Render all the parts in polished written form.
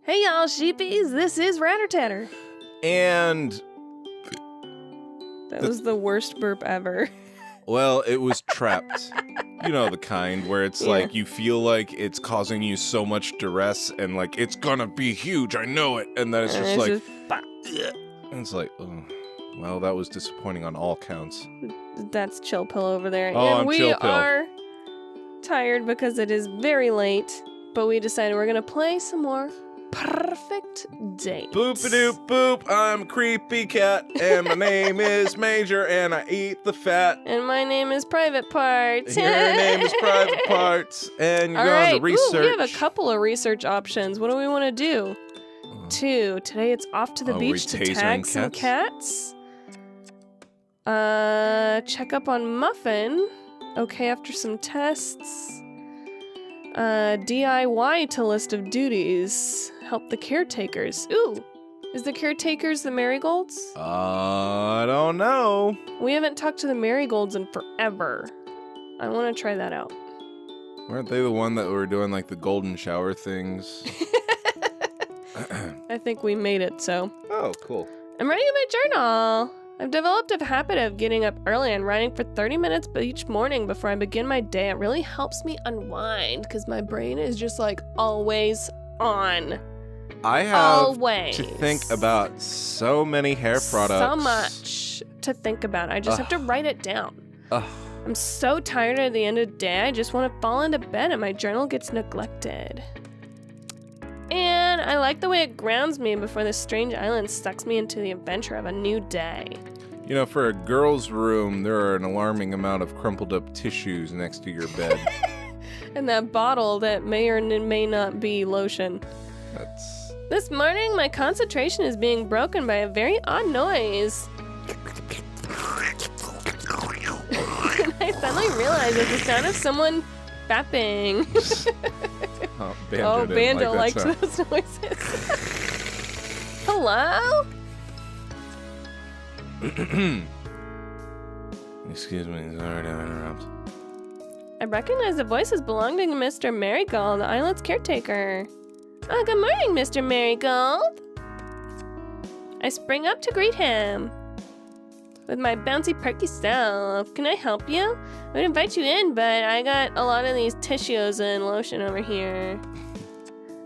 Hey y'all, sheepies, this is Ratter Tatter. And... That was the worst burp ever. Well, it was trapped. You know the kind where it's like you feel like it's causing you so much duress and like it's gonna be huge, I know it. And then it's just like... and it's like, oh, well, that was disappointing on all counts. That's Chill Pill over there. Oh, and I'm we Chill Pill. are tired because it is very late, but we decided we're gonna play some more Purrfect Date. Boop-a-doop boop, I'm Creepy Cat, and my name is Major, and I eat the fat. And my name is Private Parts. Your name is Private Parts, and you're All going right. to research. Ooh, we have a couple of research options. What do we want to do? Today it's off to the beach to tag some cats. Check up on Muffin. Okay, after some tests. DIY to list of duties. Help the caretakers. Ooh, is the caretakers the Marigolds? I don't know. We haven't talked to the Marigolds in forever. I want to try that out. Weren't they the one that were doing like the golden shower things? I think we made it, so. Oh, cool. I'm writing in my journal. I've developed a habit of getting up early and writing for 30 minutes each morning before I begin my day. It really helps me unwind because my brain is just like always on. I have always to think about so many hair products. So much to think about. I just have to write it down. I'm so tired at the end of the day. I just want to fall into bed and my journal gets neglected. And I like the way it grounds me before this strange island sucks me into the adventure of a new day. You know, for a girl's room, there are an alarming amount of crumpled up tissues next to your bed. And that bottle that may or may not be lotion. This morning, my concentration is being broken by a very odd noise. And I suddenly realized it's the sound of someone fapping. Banjo likes those noises. Hello? Excuse me, sorry to interrupt. I recognize the voice as belonging to Mr. Marigold, the island's caretaker. Oh, good morning, Mr. Marigold. I spring up to greet him. With my bouncy, perky self. Can I help you? I would invite you in, but I got a lot of these tissues and lotion over here.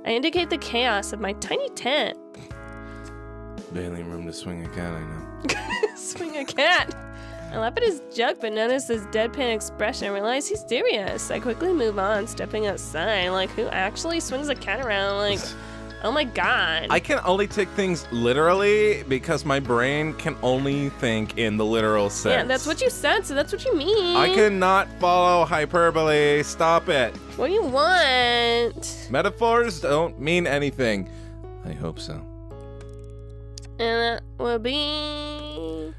I indicate the chaos of my tiny tent. Barely room to swing a cat, I know. Swing a cat? I laugh at his joke, but notice his deadpan expression and realize he's serious. I quickly move on, stepping outside. Like, who actually swings a cat around? Like, oh my god. I can only take things literally because my brain can only think in the literal sense. Yeah, that's what you said, so that's what you mean. I cannot follow hyperbole. Stop it. What do you want? Metaphors don't mean anything. I hope so. And that will be...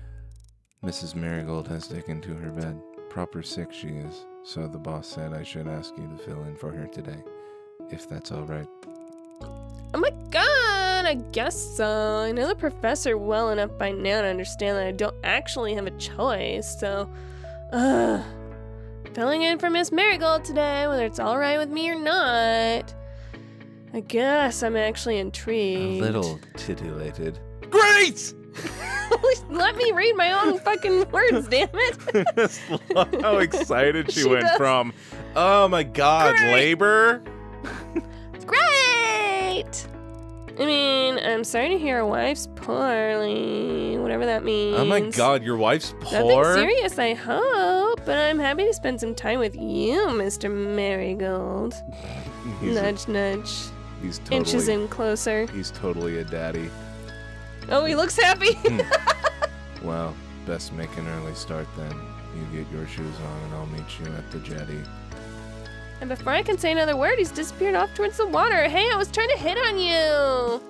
Mrs. Marigold has taken to her bed. Proper sick she is, so the boss said I should ask you to fill in for her today, if that's all right. Oh my god, I guess so. I know the professor well enough by now to understand that I don't actually have a choice, so... filling in for Miss Marigold today, whether it's all right with me or not. I guess I'm actually intrigued. A little titillated. Great! Let me read my own fucking words, damn it. How excited she went from, oh my god, great. Labor? Great! I mean, I'm sorry to hear your wife's poorly, whatever that means. Oh my god, your wife's poor? Nothing serious, I hope, but I'm happy to spend some time with you, Mr. Marigold. Nudge, nudge. He's totally... Inches in closer. He's totally a daddy. Oh, he looks happy. Well, best make an early start then. You get your shoes on and I'll meet you at the jetty. And before I can say another word, he's disappeared off towards the water. Hey, I was trying to hit on you.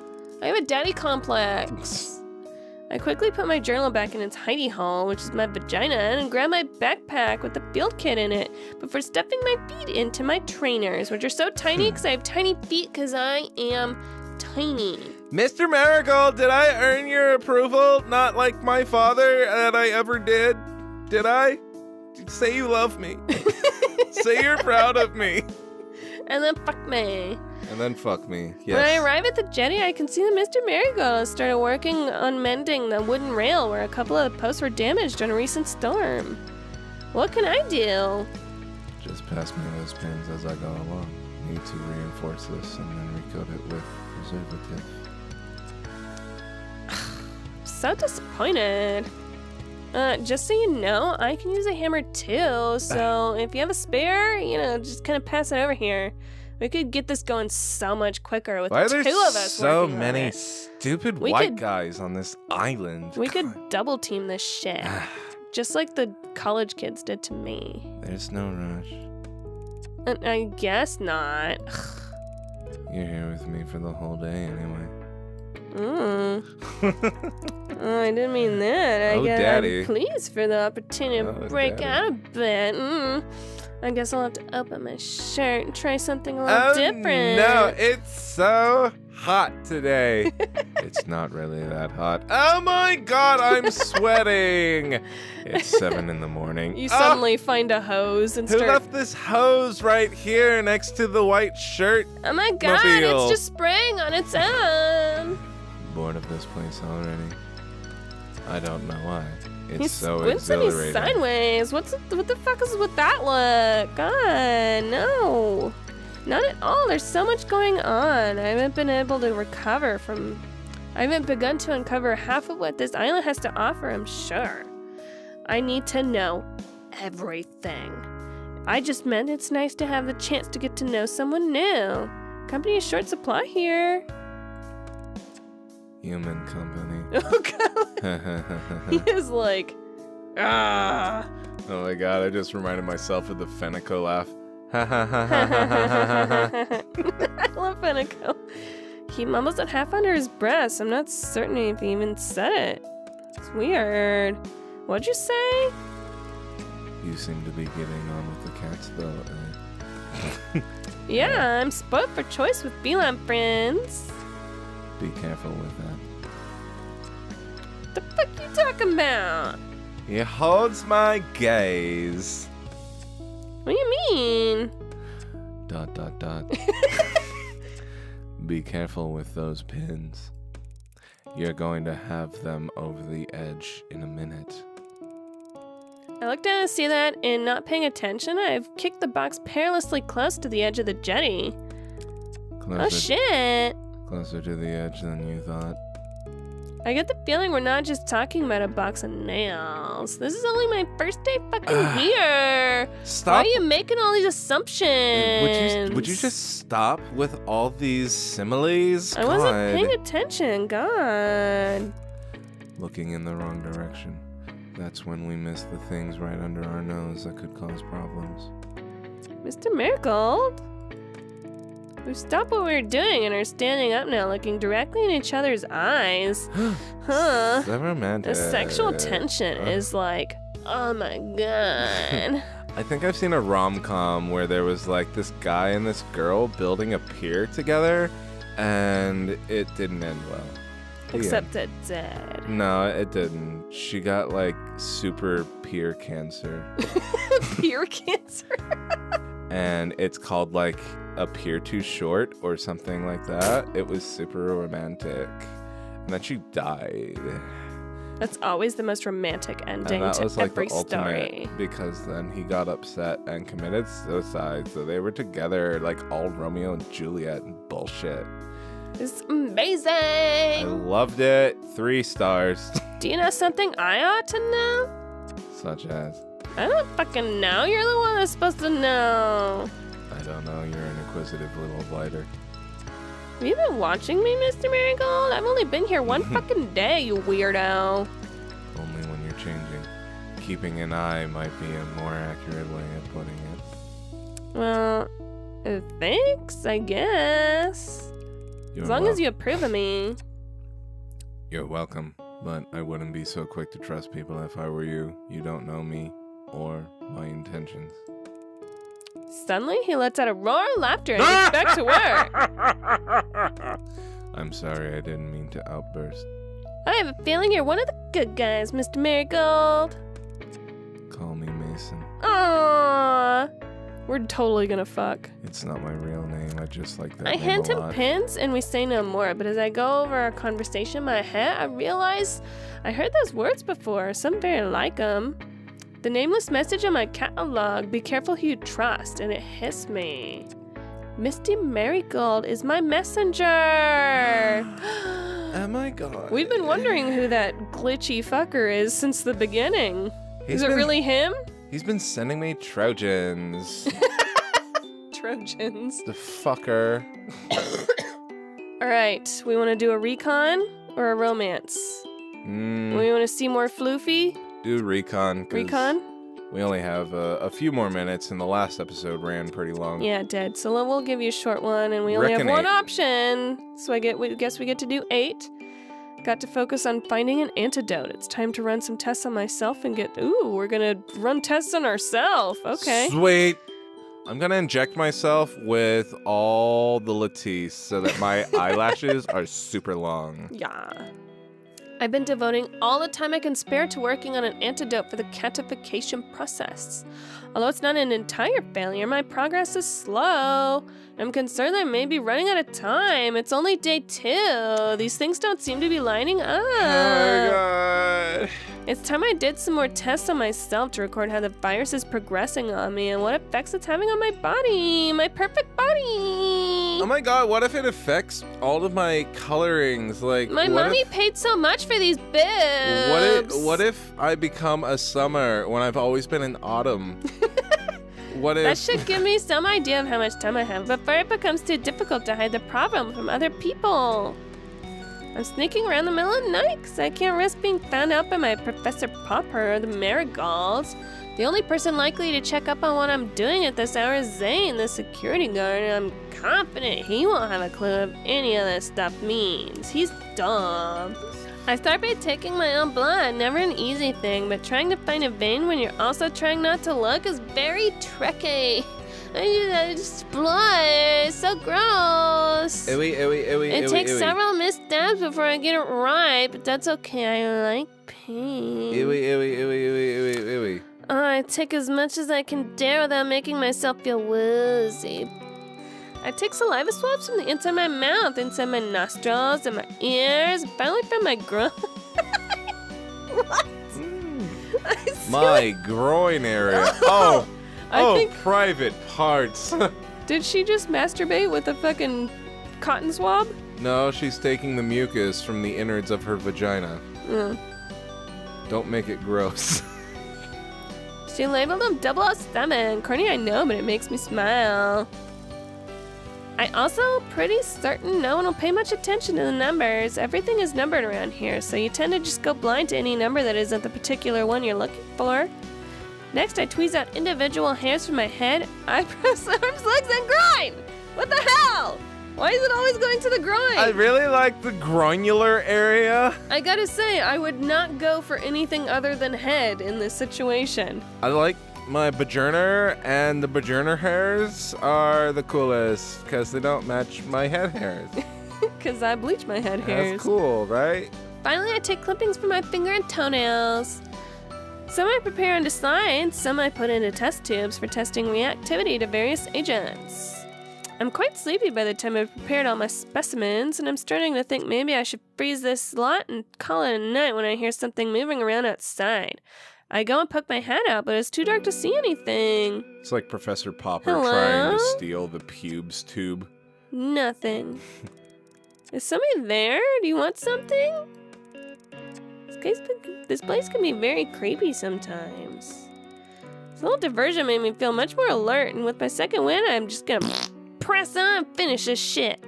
I have a daddy complex. I quickly put my journal back in its hidey hole, which is my vagina, and grab my backpack with the field kit in it before stuffing my feet into my trainers, which are so tiny because I have tiny feet because I am tiny. Mr. Marigold, did I earn your approval? Not like my father that I ever did. Did I? Say you love me. Say you're proud of me. And then fuck me. And then fuck me. Yes. When I arrive at the jetty, I can see that Mr. Marigold has started working on mending the wooden rail where a couple of the posts were damaged in a recent storm. What can I do? Just pass me those pins as I go along. Need to reinforce this and then recoat it with preservative. So disappointed. Just so you know, I can use a hammer too, so if you have a spare, just kind of pass it over here. We could get this going so much quicker with Why two are there of us so working many on it. stupid white guys on this island? We could double team this shit, just like the college kids did to me. There's no rush. I guess not. You're here with me for the whole day anyway. I didn't mean that. Oh, Daddy. I'm pleased for the opportunity to break Daddy. out a bit. I guess I'll have to open my shirt and try something a little different. No, it's so hot today. It's not really that hot. Oh my God, I'm sweating. It's 7 a.m. You suddenly find a hose and Who start... left this hose right here next to the white shirt? Oh my God, Mobile. it's just spraying on its own. Bored of this place already. I don't know why. It's He so squints and he's exhilarating. sideways. What the fuck is with that look? God, no. Not at all. There's so much going on. I haven't begun to uncover half of what this island has to offer, I'm sure. I need to know everything. I just meant it's nice to have the chance to get to know someone new. Company is short supply here. Human company. Oh God. He is like, ah. Oh my God, I just reminded myself of the Fenico laugh. I love Fenico. He mumbles it half under his breath. I'm not certain if he even said it. It's weird. What'd you say? You seem to be getting on with the cats though. Yeah, I'm spoiled for choice with feline friends. Be careful with that. The fuck you talking about? He holds my gaze. What do you mean? ... Be careful with those pins. You're going to have them over the edge in a minute. I look down and see that, in not paying attention, I've kicked the box perilously close to the edge of the jetty. Oh shit! Closer to the edge than you thought. I get the feeling we're not just talking about a box of nails. This is only my first day fucking here. Stop. Why are you making all these assumptions? Would you just stop with all these similes? I wasn't paying attention. God. Looking in the wrong direction. That's when we miss the things right under our nose that could cause problems. Mr. Marigold? We've stopped what we were doing and are standing up now, looking directly in each other's eyes. Huh. So romantic. The sexual tension is like, oh my God. I think I've seen a rom-com where there was like this guy and this girl building a pier together, and it didn't end well. Except it did. No, it didn't. She got like super pier cancer. Pier cancer? And it's called like A Pier Too Short or something like that. It was super romantic. And then she died. That's always the most romantic ending and that to was like every the ultimate, story. because then he got upset and committed suicide. So they were together like all Romeo and Juliet and bullshit. It's amazing. I loved it. 3 stars. Do you know something I ought to know? Such as? I don't fucking know. You're the one that's supposed to know. I don't know. You're an inquisitive little blighter. Have you been watching me, Mr. Marigold? I've only been here one fucking day, you weirdo. Only when you're changing. Keeping an eye might be a more accurate way of putting it. Well, thanks, I guess. As long as you approve of me. You're welcome, but I wouldn't be so quick to trust people if I were you. You don't know me or my intentions. Suddenly, he lets out a roar of laughter and gets back to work. I'm sorry, I didn't mean to outburst. I have a feeling you're one of the good guys, Mr. Marigold. Call me Mason. Aww. We're totally gonna fuck. It's not my real name. I just like that I name hand a him lot. pins and we say no more, but as I go over our conversation in my head, I realize I heard those words before, some very like them. The nameless message on my catalog, be careful who you trust, and it hits me. Mr Marigold is my messenger! Oh my god. We've been wondering who that glitchy fucker is since the beginning. Is it really him? He's been sending me Trojans. Trojans. The fucker. Alright, we want to do a recon or a romance? We want to see more floofy? Do recon. Recon? We only have a few more minutes, and the last episode ran pretty long. Yeah, it did. So we'll give you a short one, and we only have one option. So I guess we get to do 8. Got to focus on finding an antidote. It's time to run some tests on myself and we're gonna run tests on ourselves. Okay. Sweet. I'm gonna inject myself with all the Latisse so that my eyelashes are super long. Yeah. I've been devoting all the time I can spare to working on an antidote for the catification process. Although it's not an entire failure, my progress is slow. I'm concerned that I may be running out of time. It's only day 2. These things don't seem to be lining up. Oh my god. It's time I did some more tests on myself to record how the virus is progressing on me and what effects it's having on my body, my perfect body. Oh my god, what if it affects all of my colorings? Like, my mommy paid so much for these bibs. What if I become a summer when I've always been an autumn? What if... That should give me some idea of how much time I have before it becomes too difficult to hide the problem from other people. I'm sneaking around the middle of the night because I can't risk being found out by my Professor Popper or the Marigolds. The only person likely to check up on what I'm doing at this hour is Zane, the security guard, and I'm confident he won't have a clue of any of this stuff means. He's dumb. I start by taking my own blood, never an easy thing, but trying to find a vein when you're also trying not to look is very tricky. Just blood, it's so gross. It takes several missteps before I get it right, but that's okay, I like pain. I take as much as I can dare without making myself feel woozy. I take saliva swabs from the inside of my mouth, inside my nostrils, and my ears, and finally from my groin. What? My groin area. I think private parts. Did she just masturbate with a fucking cotton swab? No, she's taking the mucus from the innards of her vagina. Don't make it gross. She labeled them 007. Corny, I know, but it makes me smile. I also pretty certain no one will pay much attention to the numbers. Everything is numbered around here, so you tend to just go blind to any number that isn't the particular one you're looking for. Next, I tweeze out individual hairs from my head, eyebrows, arms, legs, and groin! What the hell? Why is it always going to the groin? I really like the groinular area. I gotta say, I would not go for anything other than head in this situation. I like my Bajerner, and the Bajerner hairs are the coolest because they don't match my head hairs. Because I bleach my head hairs. That's cool, right? Finally, I take clippings from my finger and toenails. Some I prepare into slides, some I put into test tubes for testing reactivity to various agents. I'm quite sleepy by the time I've prepared all my specimens, and I'm starting to think maybe I should freeze this lot and call it a night when I hear something moving around outside. I go and poke my head out, but it's too dark to see anything. It's like Professor Popper Hello? trying to steal the pubes tube. Nothing. Is somebody there? Do you want something? This place can be very creepy sometimes. This little diversion made me feel much more alert, and with my second win, I'm just gonna press on and finish this shit.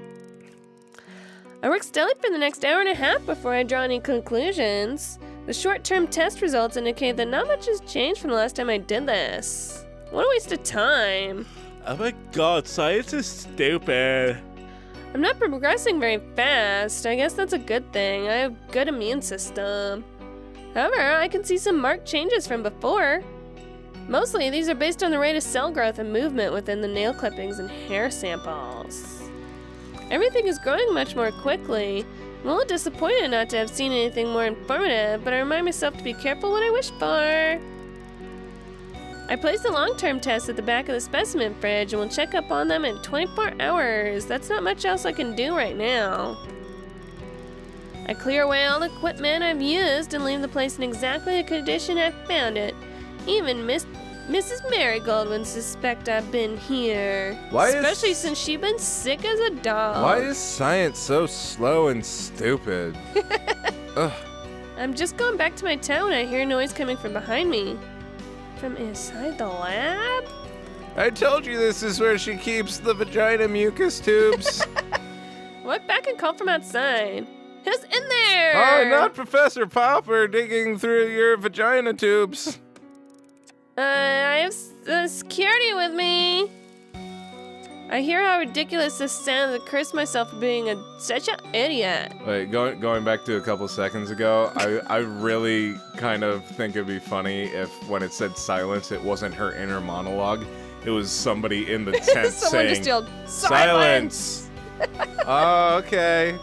I work steadily for the next hour and a half before I draw any conclusions. The short-term test results indicate that not much has changed from the last time I did this. What a waste of time. Oh my god, science is stupid. I'm not progressing very fast. I guess that's a good thing. I have a good immune system. However, I can see some marked changes from before. Mostly, these are based on the rate of cell growth and movement within the nail clippings and hair samples. Everything is growing much more quickly. I'm a little disappointed not to have seen anything more informative, but I remind myself to be careful what I wish for. I placed the long-term test at the back of the specimen fridge and will check up on them in 24 hours. That's not much else I can do right now. I clear away all the equipment I've used and leave the place in exactly the condition I found it. Even Mrs. Marigold wouldn't suspect I've been here. Especially since she's been sick as a dog. Why is science so slow and stupid? Ugh. I'm just going back to my tent when I hear a noise coming from behind me. From inside the lab? I told you this is where she keeps the vagina mucus tubes. Walk back and call from outside. Who's in there? Oh, not Professor Popper digging through your vagina tubes. I have security with me. I hear how ridiculous this sounds and curse myself for being such an idiot. Wait, going back to a couple seconds ago, I really kind of think it'd be funny if when it said silence, it wasn't her inner monologue. It was somebody in the tent Someone saying, just yelled, silence! Oh, okay.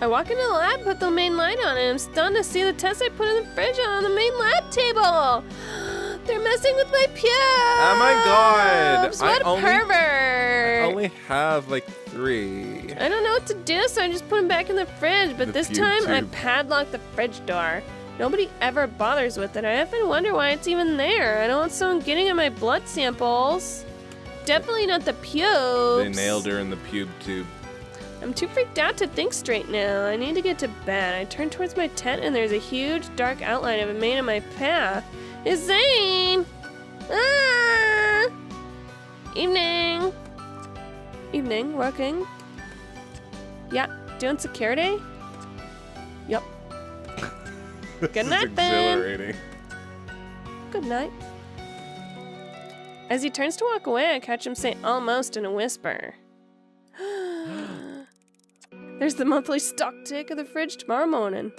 I walk into the lab, put the main light on, and I'm stunned to see the test I put in the fridge on the main lab table. They're messing with my pubes! Oh my god! What a pervert! I only have like 3. I don't know what to do, so I just put them back in the fridge. But this time, I padlocked the fridge door. Nobody ever bothers with it. I often wonder why it's even there. I don't want someone getting in my blood samples. Definitely not the pubes. They nailed her in the pube tube. I'm too freaked out to think straight now. I need to get to bed. I turn towards my tent, and there's a huge, dark outline of a man in my path. It's Zane! Ah! Evening. Evening, working. Yeah, doing security? Yep. Good night, then. Good night. As he turns to walk away, I catch him say almost in a whisper. There's the monthly stock take of the fridge tomorrow morning.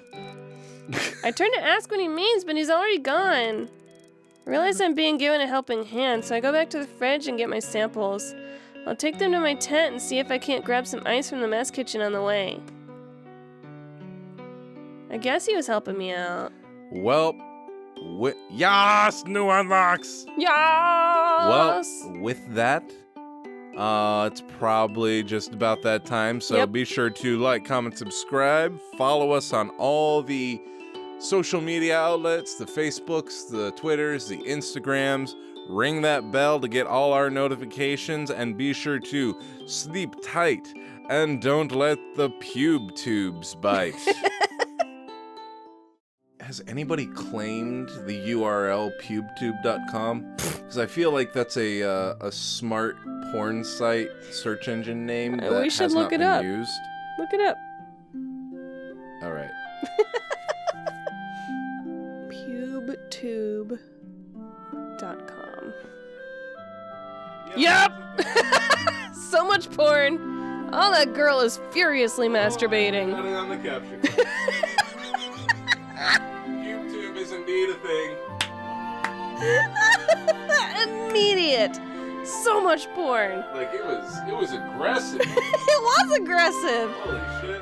I turn to ask what he means, but he's already gone. I realize I'm being given a helping hand, so I go back to the fridge and get my samples. I'll take them to my tent and see if I can't grab some ice from the mess kitchen on the way. I guess he was helping me out. Well, yas, new unlocks! Yas! Well, with that, it's probably just about that time, so be sure to like, comment, subscribe, follow us on all the social media outlets, the Facebooks, the Twitters, the Instagrams. Ring that bell to get all our notifications, and be sure to sleep tight and don't let the pube tubes bite. Has anybody claimed the URL pubetube.com? Because I feel like that's a smart porn site search engine name that we should has look not it been up. used. Look it up. All right. Pubetube.com. Yep! So much porn. Oh, that girl is furiously masturbating. Putting on the caption. PubeTube is indeed a thing. Immediate. So much porn. Like it was aggressive. It was aggressive. Holy shit.